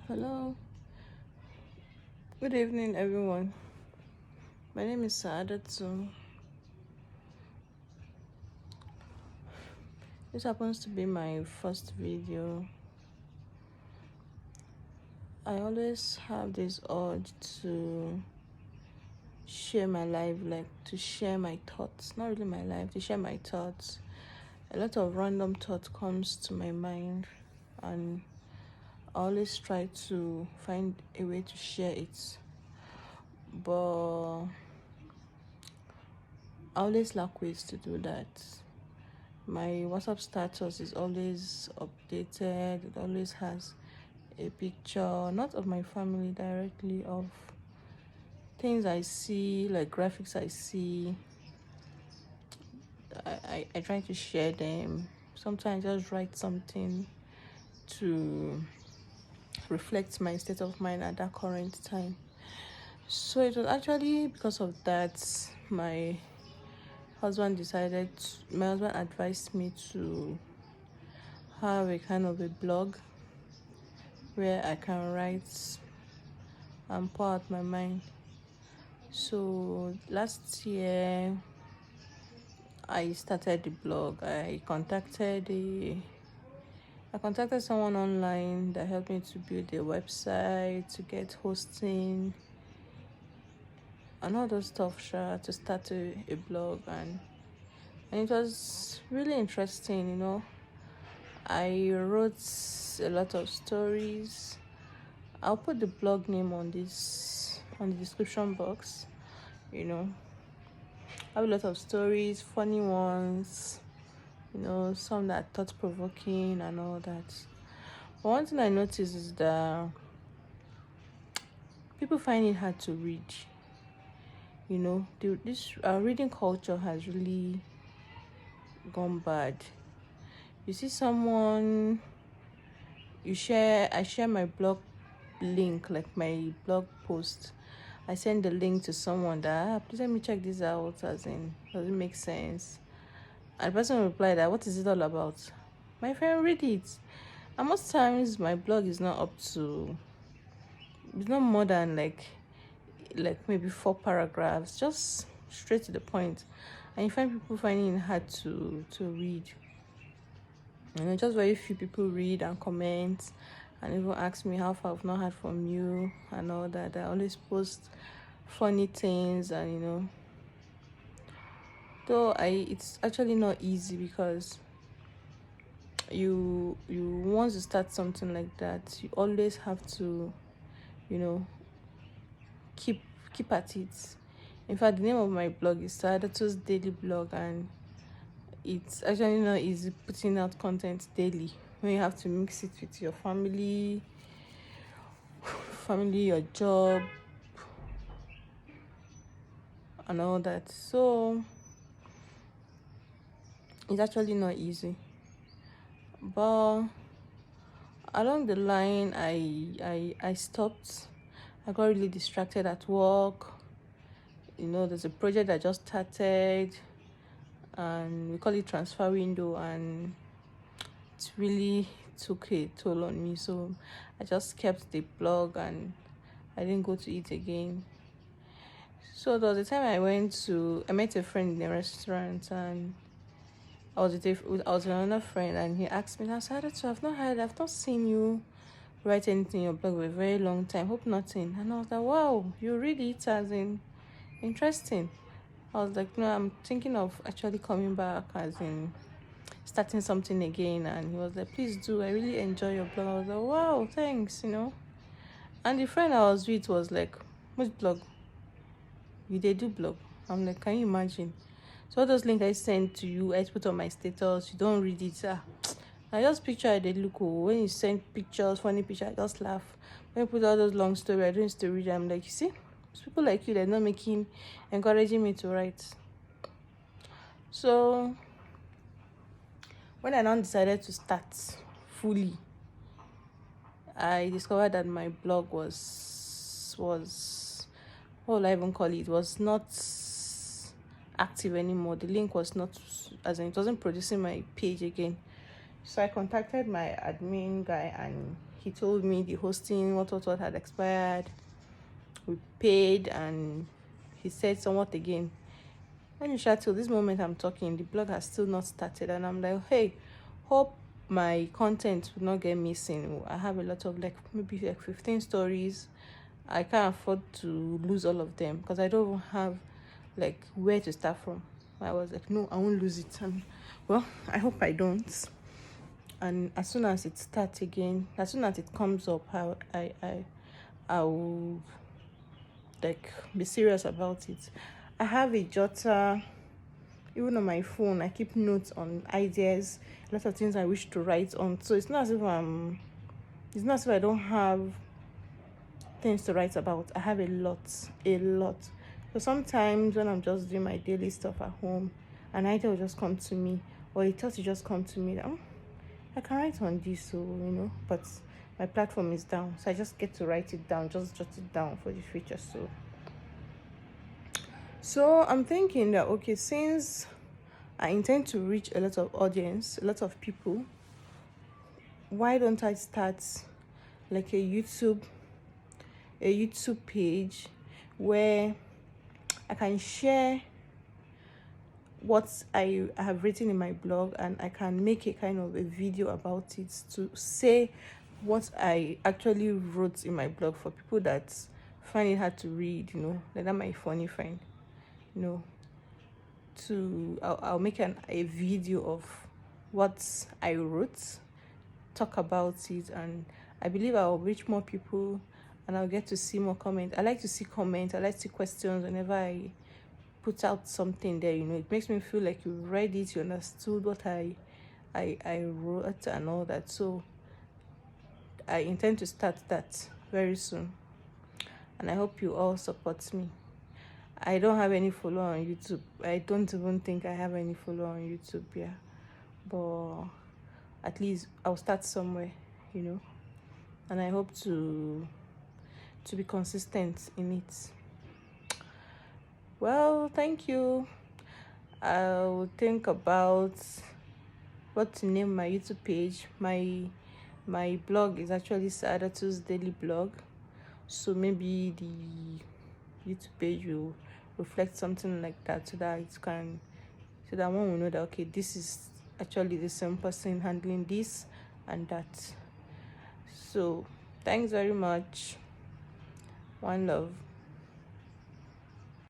Hello, good evening, everyone. My name is Saadatu. This happens to be my first video. I always have this urge to share my life, like to share my thoughts. Not really my life, to share my thoughts. A lot of random thought comes to my mind, and I always try to find a way to share it. But I always lack ways to do that. My WhatsApp status is always updated. It always has a picture, not of my family directly, of things I see, like graphics I see. I try to share them. Sometimes I just write something to reflect my state of mind at that current time. So it was actually because of that my husband advised me to have a kind of a blog where I can write and pour out my mind. So last year I started the blog. I contacted someone online that helped me to build a website, to get hosting and all those stuff to start a blog, and it was really interesting. I wrote a lot of stories. I'll put the blog name on the description box. I have a lot of stories, funny ones, some that are thought provoking and all that. But one thing I noticed is that people find it hard to read. This reading culture has really gone bad. You see someone, I share my blog link, like my blog post. I send the link to someone that, please let me check this out, as in, does it make sense? And the person will reply that, what is it all about? My friend, read it. And most times my blog is not it's not more than like maybe 4 paragraphs, just straight to the point. And you find people finding it hard to read. Just very few people read and comment and even ask me how far I've not heard from you and all that. I always post funny things, and though it's actually not easy, because you want to start something like that, you always have to keep at it. In fact, the name of my blog is Saadatusdailyblog, and it's actually not easy putting out content daily when you have to mix it with your family, your job, and all that. So it's actually not easy. But along the line, I stopped. I got really distracted at work. There's a project I just started, and we call it transfer window, and it really took a toll on me. So I just kept the blog and I didn't go to it again. So there was a time I met a friend in a restaurant, and I was with another friend, and he asked me, I've not seen you write anything in your blog for a very long time. Hope nothing. And I was like, wow, you read it, as in interesting. I was like, no, I'm thinking of actually coming back, as in starting something again. And he was like, please do, I really enjoy your blog. I was like, wow, thanks. And the friend I was with was like, which blog? You they do blog? I'm like, can you imagine? So all those links I sent to you, I put on my status, you don't read it. I just picture they look cool. When you send pictures, funny picture, I just laugh. When you put all those long stories, I don't used to read. I'm like, you see, it's people like you, they're not encouraging me to write. So when I now decided to start fully, I discovered that my blog was what will I even call it? Was not active anymore. The link was not, as in, it wasn't producing my page again. So I contacted my admin guy, and he told me the hosting what had expired. We paid, and he said somewhat again. When you share till this moment I'm talking, the blog has still not started, and I'm like, hey, hope my content will not get missing. I have a lot of, like, maybe like 15 stories. I can't afford to lose all of them because I don't have like where to start from. I was like, no, I won't lose it. And well, I hope I don't. And as soon as it starts again, as soon as it comes up, I will like be serious about it. I have a jotter. Even on my phone, I keep notes on ideas, a lot of things I wish to write on. So it's not as if it's not as if I don't have things to write about. I have a lot, a lot. So sometimes when I'm just doing my daily stuff at home, an idea will just come to me, or a thought will just come to me that, I can write on this, so but my platform is down, so I just get to write it down, just jot it down for the future. So I'm thinking that, okay, since I intend to reach a lot of audience, a lot of people, why don't I start like a YouTube page where I can share what I have written in my blog, and I can make a kind of a video about it to say what I actually wrote in my blog for people that find it hard to read, like that my funny friend, you know, I'll make a video of what I wrote, talk about it, and I believe I'll reach more people, and I'll get to see more comments. I like to see comments, I like to see questions whenever I put out something there. It makes me feel like you read it, you understood what I wrote and all that. So I intend to start that very soon, and I hope you all support me. I don't have any follower on YouTube. I don't even think I have any follower on YouTube, yeah. But at least I'll start somewhere, and I hope to be consistent in it. Well, thank you. I'll think about what to name my YouTube page. My blog is actually Saadatusdailyblog, so maybe the YouTube page will reflect something like that, so that one will know that, okay, this is actually the same person handling this and that. So thanks very much. One love.